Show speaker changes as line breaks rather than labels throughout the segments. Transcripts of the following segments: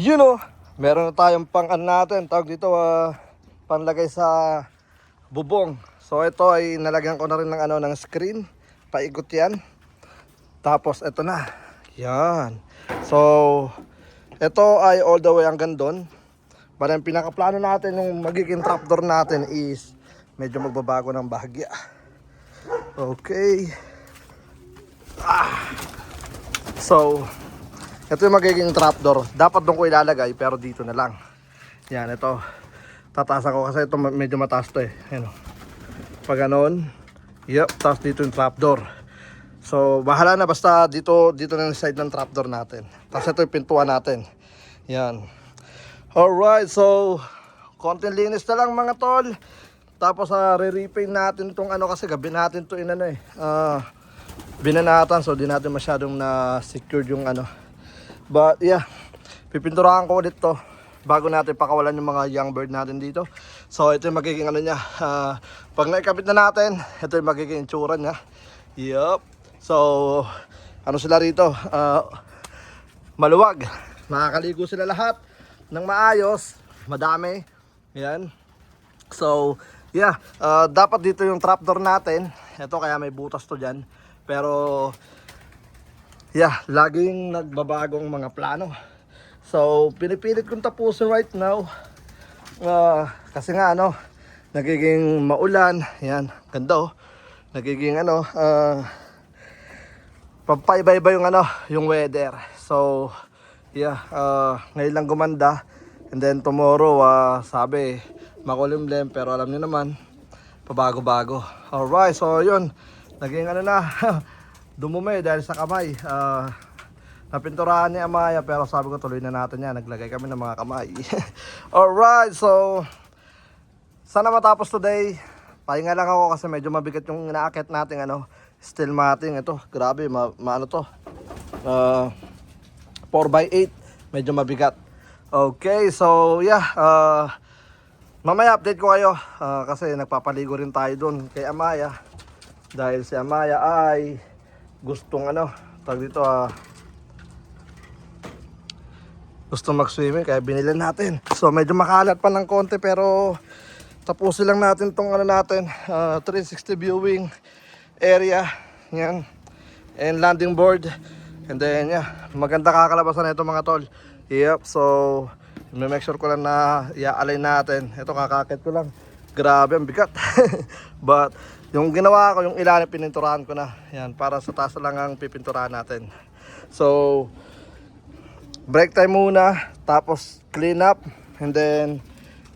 You know, meron na tayong pang ano natin, tawag dito, panlagay sa bubong. So ito ay nalagyan ko na rin ng ano ng screen, paikot yan. Tapos ito na. Yan. So ito ay all the way hanggang doon. Pero yung pinakaplano natin, yung magiging trapdoor natin is medyo magbabago ng bahagya. Okay. So ito yung magiging trapdoor. Dapat doon ko ilalagay pero dito na lang. Yan, ito. Tatasan ko kasi ito medyo mataas to eh. Ayan o. Pag ganon. Yep, tapos dito yung trapdoor. So bahala na, basta dito na yung side ng trapdoor natin. Tapos ito yung pintuan natin. Yan. Alright, so konting linis na lang mga tol. Tapos re-repaint natin itong ano kasi gabi natin to inano eh. Binanatan, so di natin masyadong na-secure yung ano. But yeah, pipinturahan ko ulit to bago natin pakawalan yung mga young bird natin dito. So ito yung magiging ano niya. Pag naikabit na natin, ito yung magiging itsura niya. Yup. So ano sila rito, maluwag. Makakaligo sila lahat ng maayos, madami. Yan. So yeah, dapat dito yung trapdoor natin. Ito kaya may butas to dyan. Pero yeah, laging nagbabagong mga plano. So pinipilit kong tapusin right now. Kasi nga ano, nagiging maulan. Yan, ganda oh. Nagiging ano, pampaiba-iba yung ano, yung weather. So yeah, ngayon lang gumanda. And then tomorrow, sabi makulimlim, pero alam niyo naman, pabago-bago. Alright, so yun, naging ano na, dumumi dahil sa kamay. Napinturahan ni Amaya, pero sabi ko tuloy na natin yan. Naglagay kami ng mga kamay. Alright, so sana matapos today. Pahinga lang ako kasi medyo mabigat yung inaakit natin ano, steel matting. Ito, grabe, maano to, 4x8, medyo mabigat. Okay, so yeah, mamaya update ko kayo kasi nagpapaligo rin tayo doon kay Amaya. Dahil si Amaya ay gustong ano, tawag dito, gusto mag-swimming kaya binili natin. So medyo makalat pa ng konti pero tapusin lang natin tong ano natin, 360 viewing area. Yan. And landing board. And then yeah, maganda kakalabasan na ito mga tol. Yep, so make sure ko lang na i-align natin. Ito kakakit ko lang. Grabe ang bigat. But yung ginawa ko, yung ilalim pininturahan ko na. Yan, para sa taas lang ang pipinturahan natin. So break time muna, tapos clean up, and then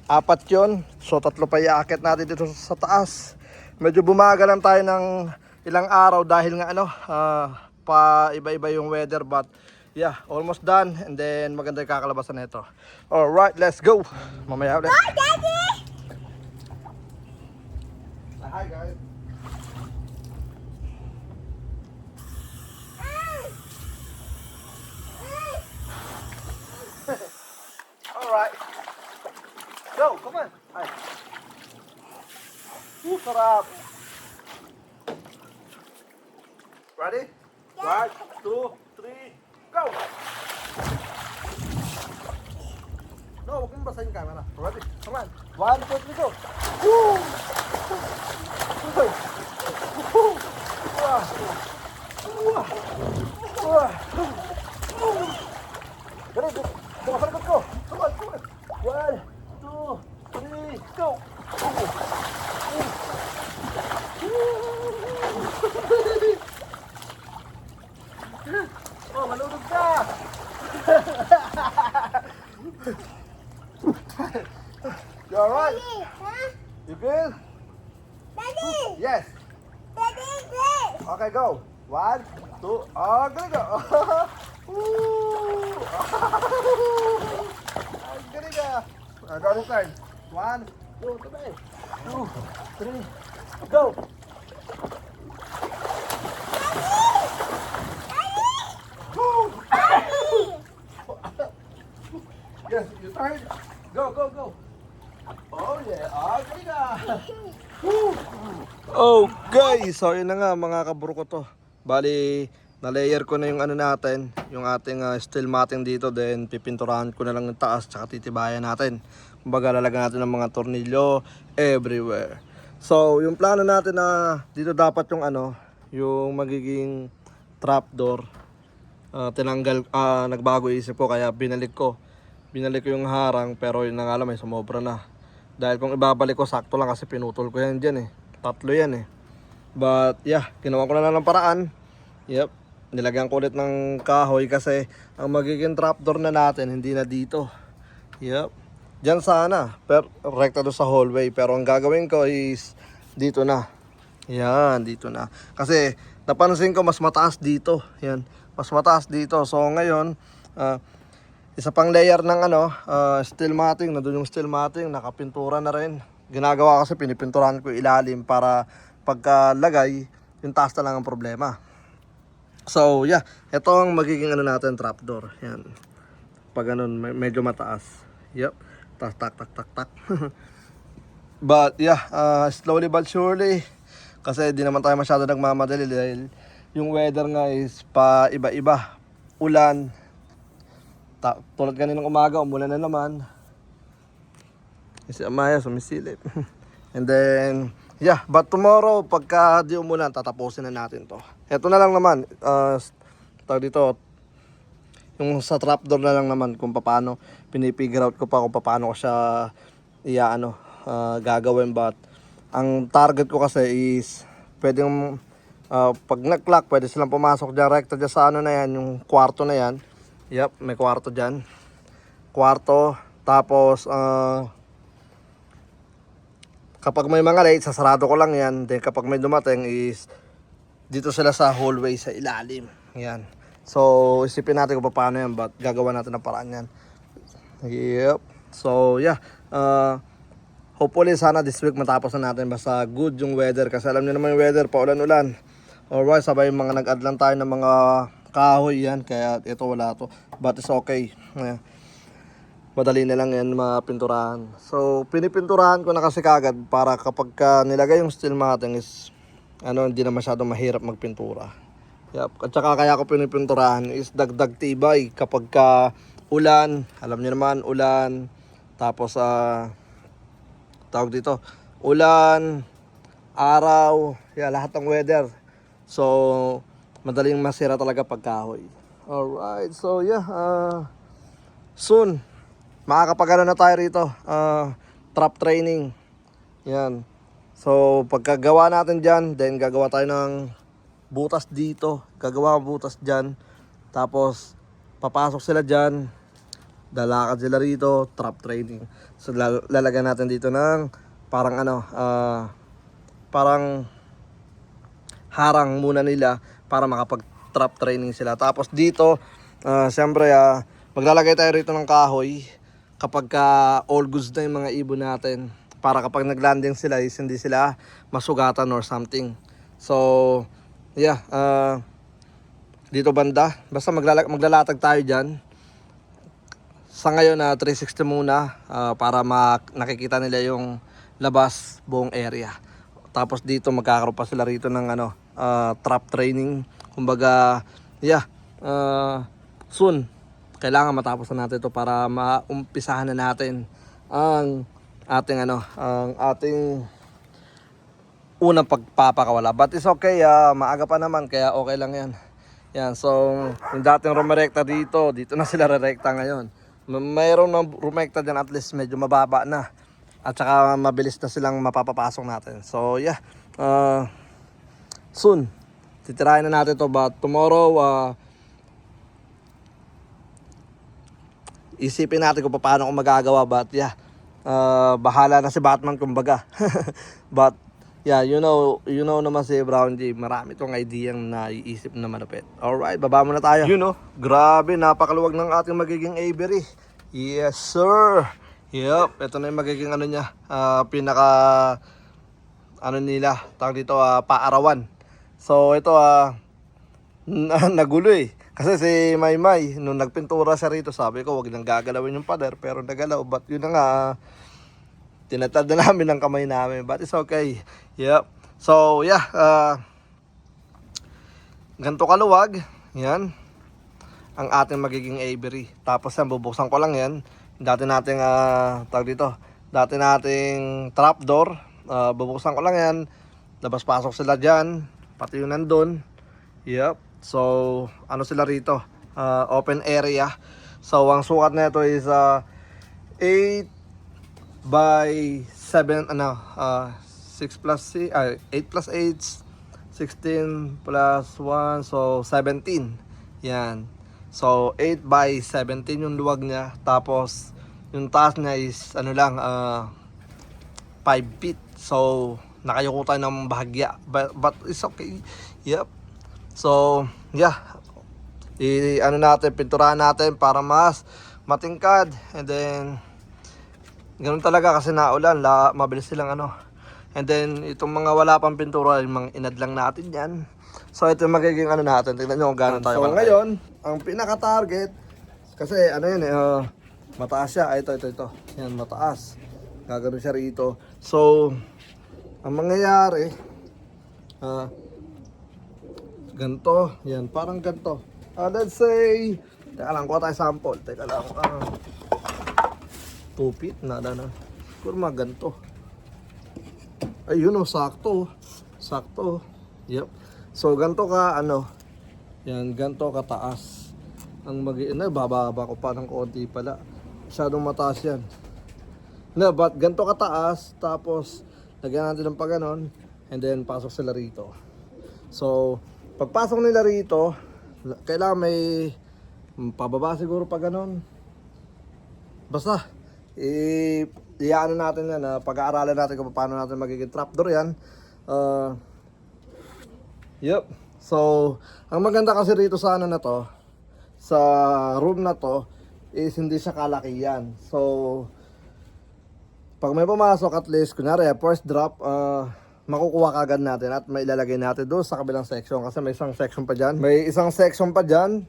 4 yun. So 3 pa iaakit natin dito sa taas. Medyo bumaga lang tayo ng ilang araw dahil nga ano, pa iba-iba yung weather, but yeah, almost done, and then maganda yung kakalabasan nito. Alright, let's go. Mamaya ulit.
Hi, Daddy!
Hi guys. Alright. Go, come on. Hi. Sarap. Ready?
Yeah.
1, 2, 3, go! No, huwag kang basahin yung camera. Ready? Come on. 1, 2, 3, go! Woo! Woo! Woo! Wah! Wah! Wah! Dali, bukas sa likod ko. Come on, come on. 1, 2, 3, go! Oh, malunod ka! You alright?
Daddy, huh?
You good?
Daddy!
Yes.
Daddy, please!
Okay, go. 1, 2, oh, galing ka. Woo! Ang galing ka. Go this side. 1, 2, 3, go. Woo! Yes, you turn. Go, go, go. Oh yeah, galing ka. Okay, so yun na nga mga kaburo ko to. Bali, na-layer ko na yung ano natin, yung ating steel matting dito, then pipinturahan ko na lang yung taas tsaka titibayan natin. Kumbaga lalagyan natin ng mga tornilyo everywhere. So yung plano natin na dito dapat yung ano, yung magiging trapdoor, tinanggal, nagbago isip ko kaya binalik ko yung harang, pero yun na nga lang, may sumobra na. Dahil kung ibabalik ko, sakto lang kasi pinutol ko yan dyan eh. 3 yan eh. But yeah, ginawa ko na lang ng paraan. Yep, nilagyan ko ulit ng kahoy kasi ang magiging trapdoor na natin hindi na dito. Yep, dyan sana, pero rekta doon sa hallway. Pero ang gagawin ko is dito na. Yan, dito na. Kasi napansin ko mas mataas dito. Yan, mas mataas dito. So ngayon, isa pang layer ng ano, steel matting. Nandun yung steel matting, nakapintura na rin. Ginagawa kasi pinipinturahan ko ilalim para pagkalagay, yung taas na lang ang problema. So yeah, ito ang magiging ano natin, trapdoor. Yan. Pag ganun, medyo mataas. Yep. Tak tak tak tak tak. But yeah, slowly but surely, kasi di naman tayo masyado nagmamadali dahil yung weather nga is pa iba-iba. Ulan. Tulad kaninang umaga, umulan na naman. Si Amaya sumisilip. And then yeah, but tomorrow pagka di umulan, tatapusin na natin to. Ito na lang naman, tawag dito, yung sa trapdoor na lang naman kung paano, pinipigure out ko pa kung paano ko siya gagawin. But ang target ko kasi is pwedeng pag nag-clock, pwede silang pumasok dyan, rekta dyan sa ano na yan, yung kwarto na yan. Yep, may kwarto dyan. Kwarto, tapos kapag may mga late, sasarado ko lang yan. Then kapag may dumating is dito sila sa hallway sa ilalim. Yan. So isipin natin kung paano yan, but gagawa natin ng paraan yan. Yep. So yeah, hopefully sana this week matapos na natin. Basta good yung weather, kasi alam niyo naman yung weather, paulan-ulan. Alright, sabay mga nag-add lang tayo ng mga kahoy yan, kaya ito wala to. But it's okay. Ayan. Madali na lang yan mapinturahan. So pinipinturahan ko na kasi kagad para kapag nilagay yung steel matting is hindi na masyadong mahirap magpintura. Yep. At saka kaya ko pinipinturahan is dagdag tibay kapag ulan, alam niyo naman, ulan, tapos tawag dito, ulan, araw, lahat ng weather. So madaling masira talaga pag kahoy. Alright, so yeah, soon makakapagano na tayo rito, trap training. Yan. So pagkagawa natin dyan, then gagawa tayo ng butas dito, gagawa ng butas dyan, tapos papasok sila dyan, lalakad sila rito, trap training. So lalagyan natin dito ng parang parang harang muna nila para makapag trap training sila. Tapos dito, siyempre maglalagay tayo rito ng kahoy kapag all goods na yung mga ibon natin, para kapag naglanding sila is hindi sila masugatan or something. So yeah, dito banda, basta maglalatag tayo dyan. Sa ngayon 360 muna, para nakikita nila yung labas, buong area. Tapos dito magkakaroon pa sila rito ng trap training. Kumbaga yeah, soon kailangan matapos na natin ito para maumpisahan na natin ang ating unang pagpapakawala. But it's okay, maaga pa naman kaya okay lang yan. Yan, so yung dating rumerekta dito na sila rerekta ngayon. Mayroon ng rumekta dyan, at least medyo mababa na. At saka mabilis na silang mapapapasok natin. So yeah, soon titirahin na natin to, but tomorrow isipin natin kung paano ko magagawa. But yeah, bahala na si Batman kumbaga. But yeah, you know naman si Brown G, marami tong idea na naiisip na malupit. Alright, baba muna tayo. Grabe, napakaluwag ng ating magiging aviary. Yes sir. Yep, ito na yung magiging niya, pinaka nila, tawag dito, paarawan. So ito nagulo eh. Kasi si Maymay, nung nagpintura siya rito, sabi ko wag nang gagalawin yung pader, pero nagalaw. But yun na nga, tinatad na namin ng kamay namin. But it's okay. Yep. So yeah, ganito kaluwag, yan, ang ating magiging aviary. Tapos yan, bubuksan ko lang yan. Dati nating, dati nating trapdoor, bubuksan ko lang yan. Labas-pasok sila dyan, pati yun nandun. Yep, so, ano sila rito? Open area. So, ang sukat na ito is 8 by 7, 6 plus 8 plus 8, 16 plus 1, so 17. Yan. So 8 by 17 yung luwag niya. Tapos yung taas niya is 5 feet. So nakayuko tayo ng bahagya. But it's okay. Yep. So yeah. Natin, pinturahan natin para mas matingkad. And then ganun talaga kasi naulan, mabilis silang And then itong mga wala pang pintura, yung mga inad lang natin yan. So ito yung magiging natin. Tingnan nyo kung gano'n tayo. So ngayon, ang pinaka-target, kasi mataas siya. Ito. Yan, mataas. Gagano siya rito. So, ang mangyayari, ganito. Yan, parang ganito. Let's say, teka lang, kuha tayo sample. Teka lang, 2 feet na. Siguro mga ganito. Ayun sakto. Sakto. Yep. So ganito ka yan, ganito kataas. Ang bababa ko pa ng konti pala. Masyadong mataas yan. But ganito kataas, tapos lagyan natin ng paganon, and then pasok sila rito. So pagpasok nila rito, kailangan may pababa siguro pa ganon. Basta iyaano natin yan, pag-aaralan natin kung paano natin magiging trapdoor yan. Yep. So, ang maganda kasi rito sa na to, sa room na to, is hindi siya kalakihan. So, pag may pumasok, at least, kunyari, first drop, makukuha kagad natin at may ilalagay natin doon sa kabilang section. Kasi may isang section pa dyan. May isang section pa dyan.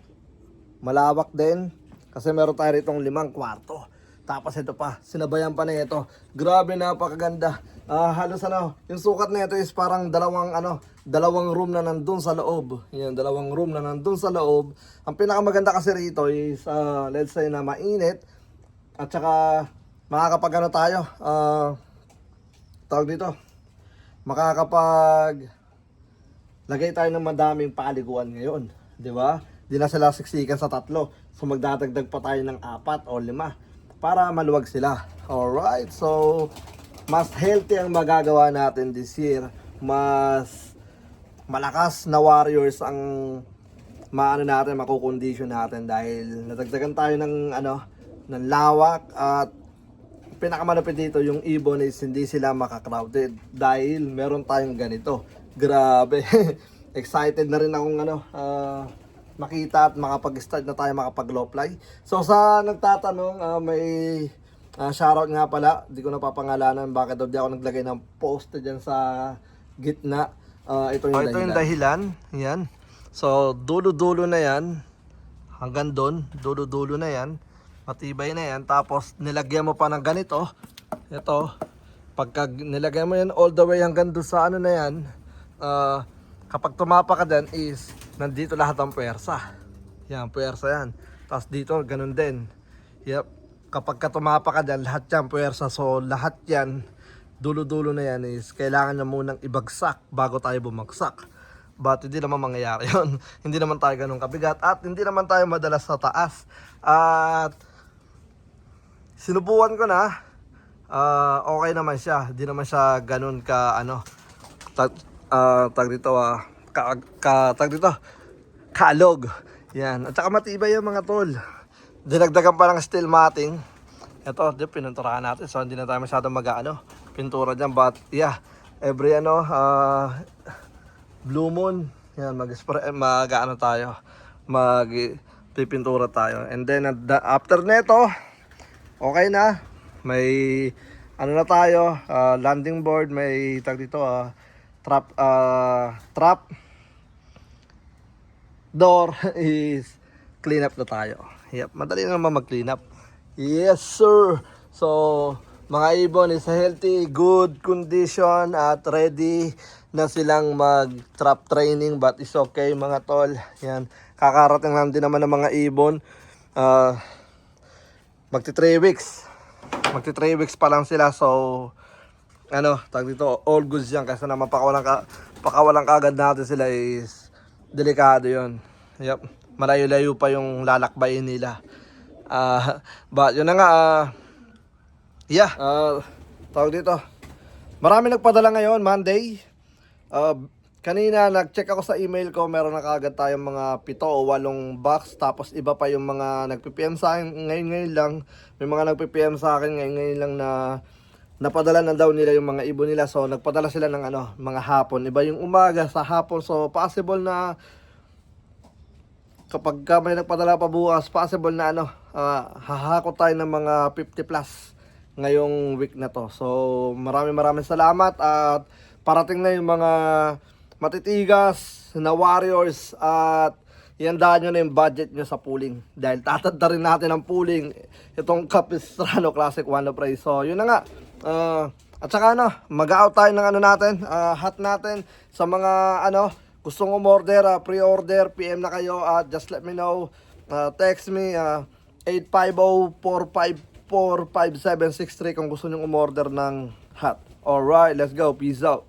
Malawak din. Kasi meron tayo ritong 5 kwarto. Tapos ito pa, sinabayan pa na ito. Grabe, napakaganda. Halos yung sukat na ito is parang dalawang room na nandun sa loob. Yan, 2 room na nandun sa loob. Ang pinakamaganda kasi rito is, let's say na mainit. At saka, makakapag tayo, tawag dito, makakapag lagay tayo ng madaming paliguan ngayon. Di ba? Di na sila siksikan sa 3. So magdadagdag pa tayo ng 4 o 5 para maluwag sila. Alright, so mas healthy ang magagawa natin this year. Mas malakas na warriors ang makukondisyon natin dahil nadagdagan tayo ng ng lawak. At pinakamalapit dito yung ibon is hindi sila makakrowded dahil meron tayong ganito. Grabe. Excited na rin akong makita at makapag-start na tayo makapag-low fly. So sa nagtatanong, may shoutout nga pala, di ko napapangalanan bakit daw di ako naglagay ng post dyan sa gitna. Ito yung dahilan. Yan. So dulo-dulo na yan. Hanggang doon, dulo-dulo na yan. Matibay na yan. Tapos nilagyan mo pa ng ganito. Ito. Pagka nilagyan mo yan all the way hanggang doon sa na yan, kapag tumapa ka dyan is nandito lahat ang puwersa. Yan, puwersa yan. Tapos dito, ganun din. Yep. Kapag tumapa ka dyan, lahat yan puwersa. So, lahat yan, dulo-dulo na yan is kailangan na munang ibagsak bago tayo bumagsak. But hindi naman mangyayari yun. Hindi naman tayo ganun kabigat at hindi naman tayo madalas sa taas. At sinubukan ko na, okay naman siya. Hindi naman siya ganun ka, kalog. Yan. At saka matibay yung mga tol. Dinagdagan pa ng steel matting. Ito, pininturahan natin. So, hindi na tayo masyadong pintura dyan. But, yeah, every blue moon, yan, pipintura tayo. And then, after neto, okay na. May, na tayo, landing board, may, trap door is clean up na tayo. Yep, madali naman mag-clean up. Yes, sir. So, mga ibon is healthy, good condition at ready na silang mag-trap training, but it's okay mga tol. Yan, kakarating lang din naman ng mga ibon. Magti 3 weeks. Magti 3 weeks pa lang sila, so ano, tag dito, all goods yan. Kasi naman pakawalan kaagad natin sila is delikado yon. Yep, malayo-layo pa yung lalakbayin nila. But yun na nga, tawag dito, marami nagpadala ngayon, Monday. Kanina nag-check ako sa email ko, meron na kaagad tayong mga 7 o 8 box. Tapos iba pa yung mga nagpi-PM sa akin ngayon lang. May mga nagpi-PM sa akin ngayon lang na napadala na daw nila yung mga ibon nila. So nagpadala sila ng mga hapon. Iba yung umaga sa hapon. So possible na kapag may nagpadala pa bukas, possible na hahakot tayo ng mga 50 plus ngayong week na to. So maraming salamat at parating na yung mga matitigas na warriors at iandaan nyo na yung budget nyo sa pooling. Dahil tatanda rin natin ang pooling itong Capistrano Classic One of Praise. So yun na nga. At saka mag-out tayo ng natin, hat natin sa mga gustong umorder, pre-order, PM na kayo at just let me know. Text me 850-454-5763 kung gusto nyo umorder ng hat. Alright, let's go. Peace out.